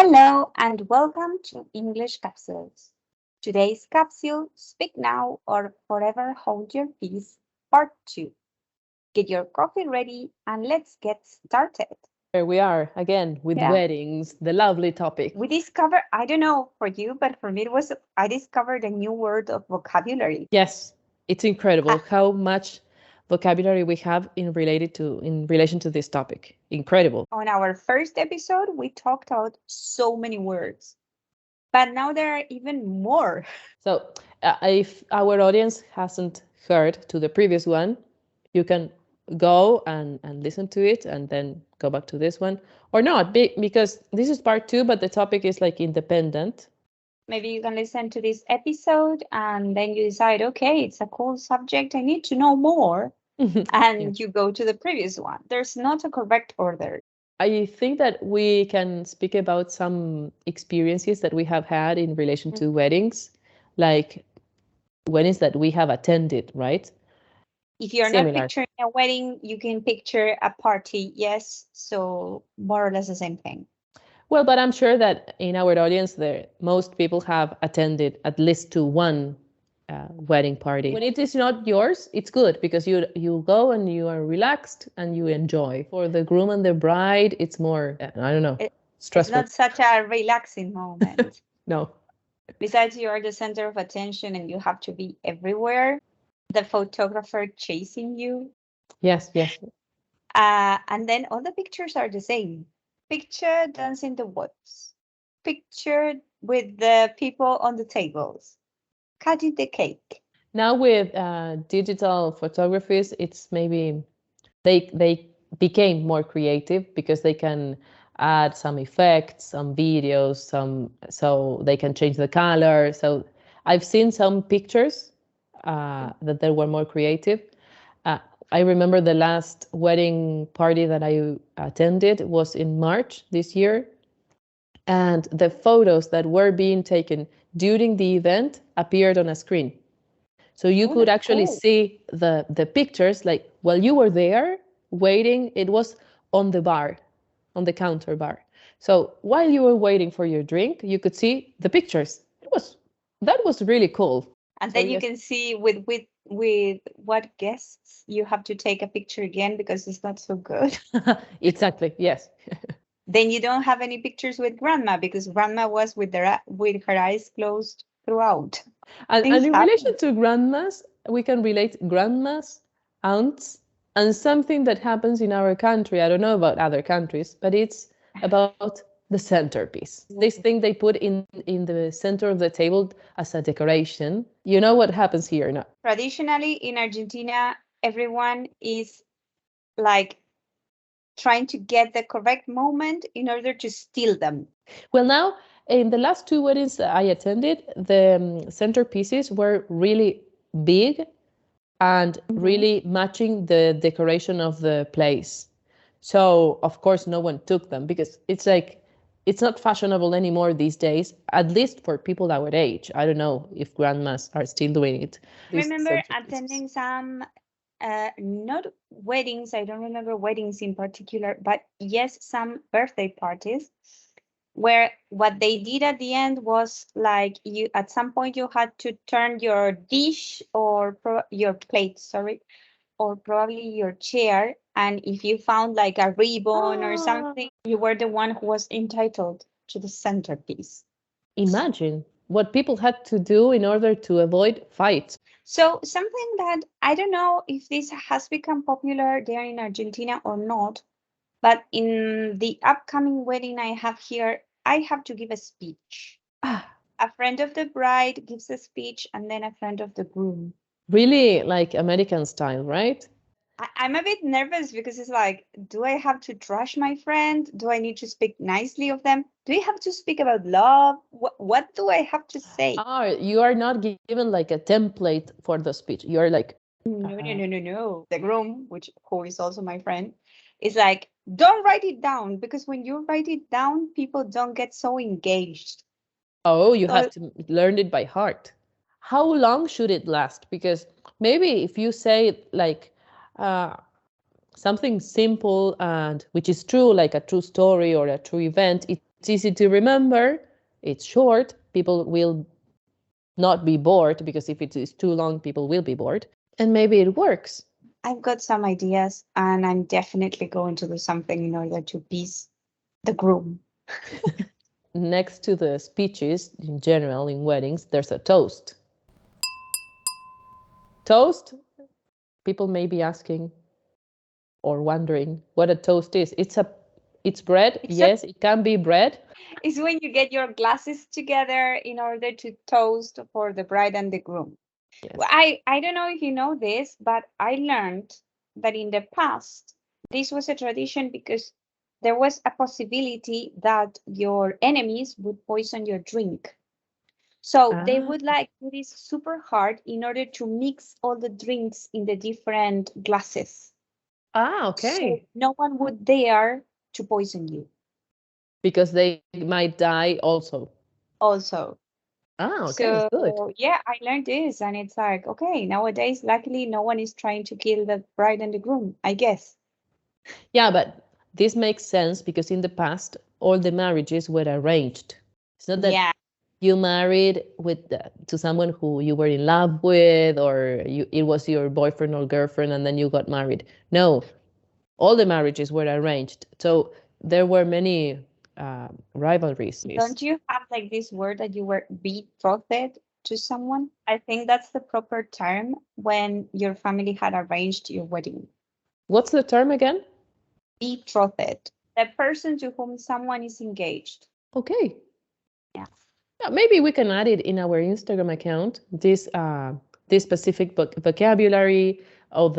Hello and welcome to English Capsules. Today's capsule, Speak Now or Forever Hold Your Peace, Part 2. Get your coffee ready and let's get started. Here we are again with Yeah. weddings, the lovely topic. We discovered, I don't know for you, but for me I discovered a new word of vocabulary. Yes, it's incredible Ah, how much vocabulary we have in relation to this topic. Incredible. on our first episode, we talked about so many words, but now there are even more. So, if our audience hasn't heard to the previous one, you can go and listen to it and then go back to this one or not because this is part 2, but the topic is like independent. Maybe you can listen to this episode and then you decide, okay, it's a cool subject. I need to know more. Yeah. And you go to the previous one. There's not a correct order. I think that we can speak about some experiences that we have had in relation to weddings, like weddings that we have attended, right? If you're not Similar. picturing a wedding, you can picture a party. Yes. So more or less the same thing. Well, but I'm sure that in our audience, there most people have attended at least to one wedding party. When it is not yours, it's good because you go and you are relaxed and you enjoy. For the groom and the bride, it's more I don't know, It's stressful. not such a relaxing moment. No. Besides, you are the center of attention and you have to be everywhere. The photographer chasing you. Yes, yes. And then all the pictures are the same. Picture dancing in the woods. Picture with the people on the tables. Cutting the cake. Now with digital photographies, it's maybe they became more creative because they can add some effects, some videos, so they can change the color. So I've seen some pictures that they were more creative. Uh, I remember the last wedding party that I attended was in March this year, and the photos that were being taken during the event appeared on a screen. So you Oh, could that's actually cool. see the pictures like while you were there waiting, it was on the bar, on the counter bar. So while you were waiting for your drink, you could see the pictures. That was really cool. And So then you yes, can see with what guests you have to take a picture again because it's not so good. exactly, yes. Then you don't have any pictures with grandma because grandma was with her eyes closed throughout. And Things in relation happen. to grandmas, we can relate grandmas, aunts, and something that happens in our country. I don't know about other countries, but it's about the centerpiece. This thing they put in the center of the table as a decoration. You know what happens here now? Traditionally in Argentina, everyone is like trying to get the correct moment in order to steal them. Well, now in the last 2 weddings that I attended, the centerpieces were really big and Mhm. really matching the decoration of the place. So, of course, no one took them because it's like it's not fashionable anymore these days, at least for people our age. I don't know if grandmas are still doing it. I These remember centerpieces. attending some, not weddings, I don't remember weddings in particular, but yes, some birthday parties where what they did at the end was like you at some point you had to turn your dish or your plate, sorry, or probably your chair. And if you found like a ribbon or Ah, something, you were the one who was entitled to the centerpiece. imagine what people had to do in order to avoid fights. So, something that I don't know if this has become popular there in Argentina or not, but in the upcoming wedding I have here, I have to give a speech. Ah, A friend of the bride gives a speech, and then a friend of the groom. really like American style, right? I'm a bit nervous because it's like, do I have to trash my friend? Do I need to speak nicely of them? Do we have to speak about love? What do I have to say? You are not given like a template for the speech. You're like, No, no, no, no, no. The groom, who is also my friend, is like, don't write it down because when you write it down, people don't get so engaged. oh, you So have to learn it by heart. How long should it last? Because maybe if you say like uh, something simple and which is true, like a true story or a true event, it It's easy to remember. It's short. People will not be bored because if it is too long, people will be bored. And maybe it works. I've got some ideas, and I'm definitely going to do something in order to please the groom. Next to the speeches in general in weddings, there's a toast. Toast, people may be asking or wondering what a toast is. It's bread. Yes, it can be bread. It's when you get your glasses together in order to toast for the bride and the groom. Yes. Well, I don't know if you know this, but I learned that in the past, this was a tradition because there was a possibility that your enemies would poison your drink. So they would like do this super hard in order to mix all the drinks in the different glasses. Okay. So no one would dare to poison you. Because they might die also. Also. Okay, So good. yeah, I learned this, and it's like, okay, nowadays, luckily, no one is trying to kill the bride and the groom, I guess. Yeah, but this makes sense because in the past, all the marriages were arranged. It's not that Yeah. you married to someone who you were in love with, or it was your boyfriend or girlfriend, and then you got married. No, all the marriages were arranged. So there were many rivalries. Don't you have like this word that you were betrothed to someone? I think that's the proper term when your family had arranged your wedding. What's the term again? Betrothed. The person to whom someone is engaged. Okay. Yeah. Yeah, maybe we can add it in our Instagram account. This specific vocabulary of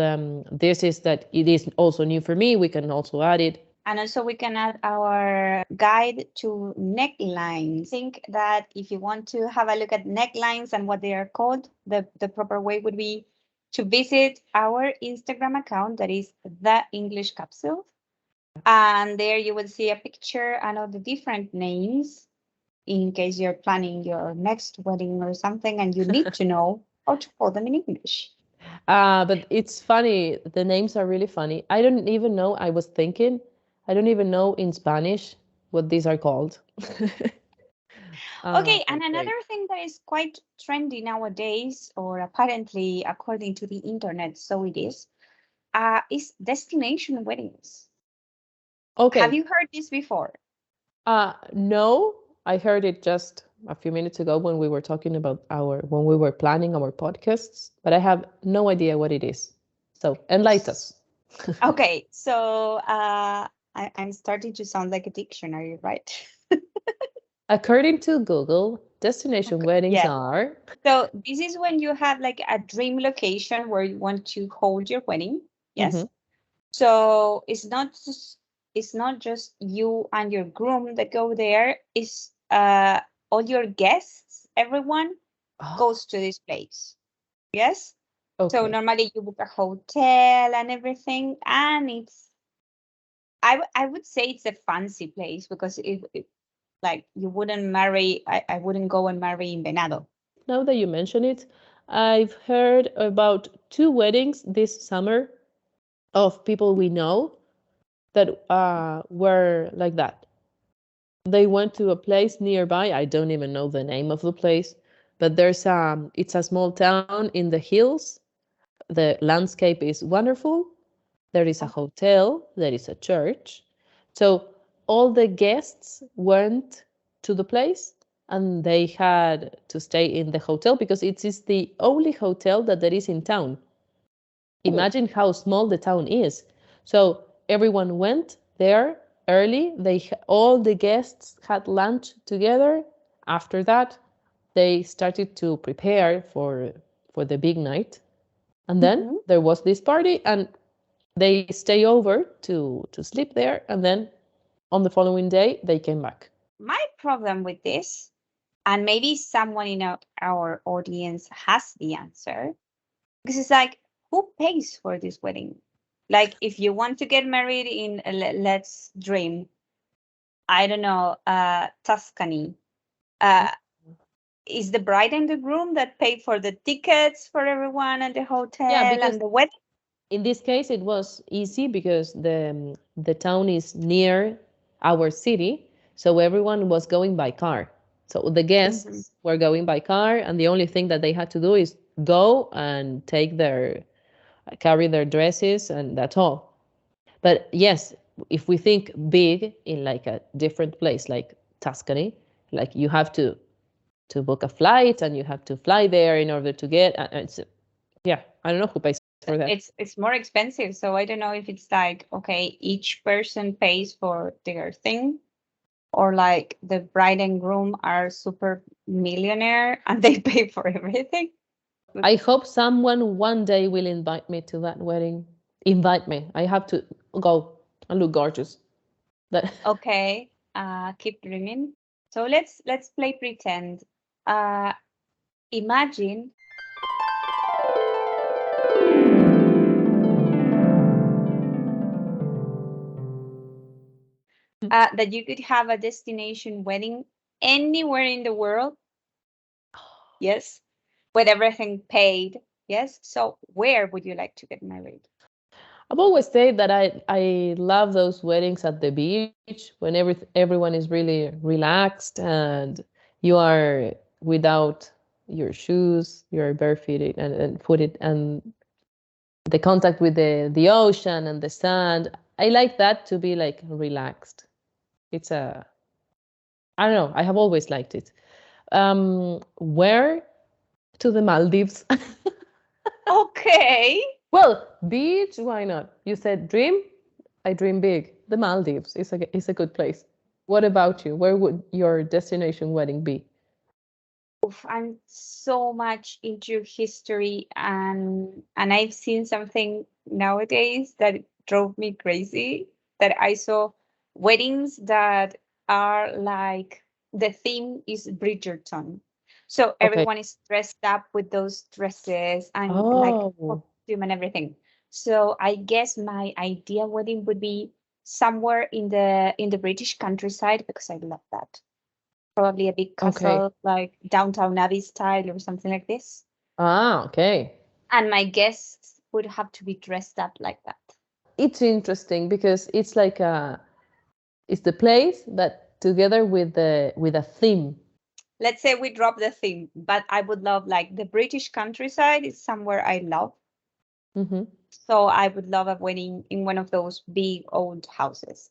this is that it is also new for me. We can also add it. And also we can add our guide to necklines. I think that if you want to have a look at necklines and what they are called, the proper way would be to visit our Instagram account, that is The English Capsule. And there you will see a picture and all the different names in case you're planning your next wedding or something and you need to know how to call them in English. But it's funny. The names are really funny. I don't even know. I was thinking, I don't even know in Spanish what these are called. Okay, and another thing that is quite trendy nowadays, or apparently according to the internet, so it is destination weddings. Okay. Have you heard this before? No, I heard it just a few minutes ago when we were talking about when we were planning our podcasts, but I have no idea what it is. So enlighten us. Okay, so I'm starting to sound like a dictionary, right? According to Google, destination weddings Yeah. are. So this is when you have like a dream location where you want to hold your wedding. Yes. So it's not just you and your groom that go there. It's all your guests, everyone goes to this place. Yes. So Okay. normally you book a hotel and everything, and I would say it's a fancy place because if like you wouldn't marry, I wouldn't go and marry in Venado. Now that you mention it, I've heard about 2 weddings this summer of people we know that were like that. They went to a place nearby. I don't even know the name of the place, but it's a small town in the hills. The landscape is wonderful. There is a hotel, there is a church. So all the guests went to the place and they had to stay in the hotel because it is the only hotel that there is in town. Imagine how small the town is. So everyone went there early. All the guests had lunch together. After that, they started to prepare for the big night. And then there was this party and they stay over to sleep there, and then on the following day they came back. My problem with this, and maybe someone in our audience has the answer, because it's like, who pays for this wedding? Like, if you want to get married in, let's dream, I don't know, Tuscany, is the bride and the groom that pay for the tickets for everyone and the hotel and the wedding? In this case it was easy because the town is near our city, So everyone was going by car. So the guests were going by car, and the only thing that they had to do is go and carry their dresses, and that's all. But yes, if we think big in like a different place, like Tuscany, like you have to book a flight and you have to fly there in order to get. It's, yeah, I don't know who pays for that. It's more expensive, so I don't know if it's like, okay, each person pays for their thing, or like the bride and groom are super millionaire and they pay for everything. I hope someone one day will invite me to that wedding. Invite me. I have to go and look gorgeous. That Okay, keep dreaming. So let's play pretend. Imagine that you could have a destination wedding anywhere in the world. Yes, with everything paid. Yes. So where would you like to get married? I've always said that I love those weddings at the beach when everyone is really relaxed and you are without your shoes, you're barefooted and footed, and the contact with the ocean and the sand. I like that to be like relaxed. It's a I don't know. I have always liked it. Where to the Maldives? Okay. Well, beach, why not? You said dream, I dream big. The Maldives is a good place. What about you? Where would your destination wedding be? Oof, I'm so much into history, and I've seen something nowadays that drove me crazy, that I saw weddings that are like the theme is Bridgerton. So Okay. everyone is dressed up with those dresses and like Oh, costume and everything. So I guess my ideal wedding would be somewhere in the British countryside because I love that. Probably a big okay. castle, like Downtown Abbey style or something like this. Ah, okay. And my guests would have to be dressed up like that. It's interesting because it's the place that together with a theme. Let's say we drop the theme, but I would love like the British countryside is somewhere I love. Hmm. So I would love a wedding in one of those big old houses.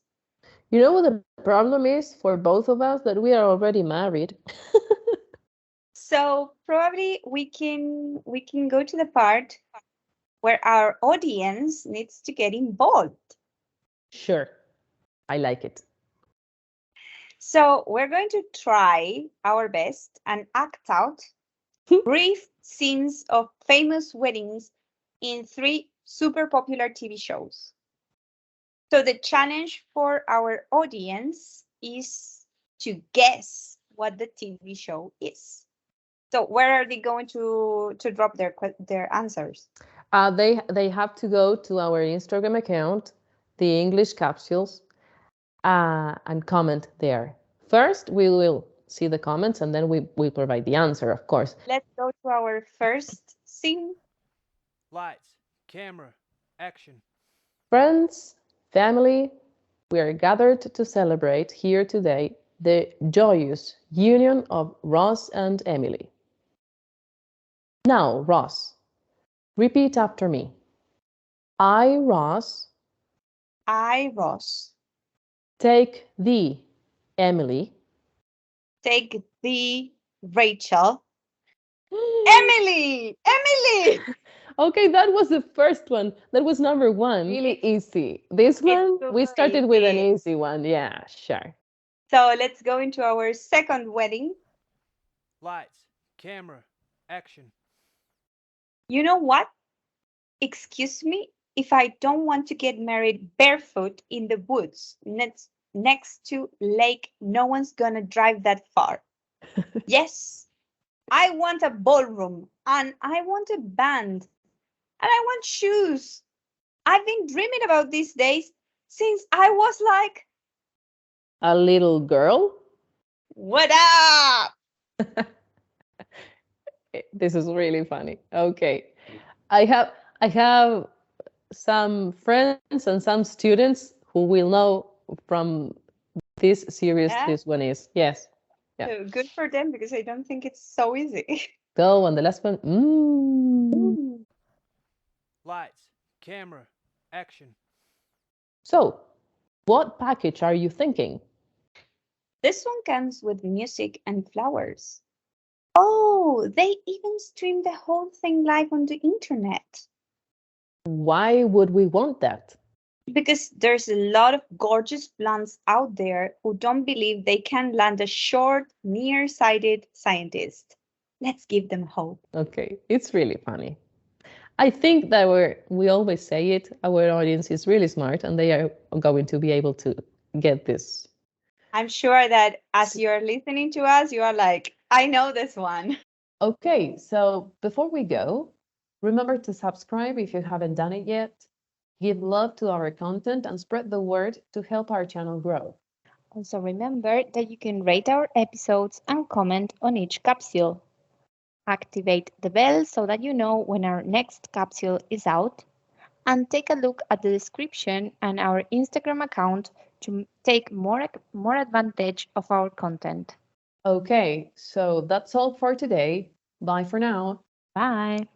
You know what the problem is for both of us that we are already married. So probably we can go to the part where our audience needs to get involved. Sure, I like it. So we're going to try our best and act out brief scenes of famous weddings in three super popular TV shows. So the challenge for our audience is to guess what the TV show is. So where are they going to drop their answers? They have to go to our Instagram account, the English Capsules, and comment there. First, we will see the comments, and then we will provide the answer, of course. Let's go to our first scene. Lights, camera, action. Friends, family, we are gathered to celebrate here today the joyous union of Ross and Emily. Now, Ross, repeat after me. I, Ross, I, Ross, take thee, Emily. take thee, Rachel. Emily! Emily! Okay, that was the first one. That was number one. Really easy. This one, we super started with an easy. easy one. Yeah, sure. So let's go into our second wedding. Lights, camera, action. You know what? Excuse me if I don't want to get married barefoot in the woods next to lake. No one's gonna drive that far. Yes, I want a ballroom and I want a band and I want shoes. I've been dreaming about these days since I was like, A little girl. what up? This is really funny. Okay. I have some friends and some students who will know from this serious Yeah. this one is. Yes. Yeah. So good for them because I don't think it's so easy. Go on the last one. Lights, camera, action. So, what package are you thinking? This one comes with music and flowers. Oh, they even stream the whole thing live on the internet. Why would we want that? Because there's a lot of gorgeous blondes out there who don't believe they can land a short, nearsighted scientist. Let's give them hope. Okay, it's really funny. I think that we always say it, our audience is really smart and they are going to be able to get this. I'm sure that as you're listening to us, you are like, I know this one. Okay, so before we go, remember to subscribe if you haven't done it yet. Give love to our content and spread the word to help our channel grow. Also remember that you can rate our episodes and comment on each capsule. Activate the bell so that you know when our next capsule is out. And take a look at the description and our Instagram account to take more advantage of our content. Okay, so that's all for today. Bye for now. Bye!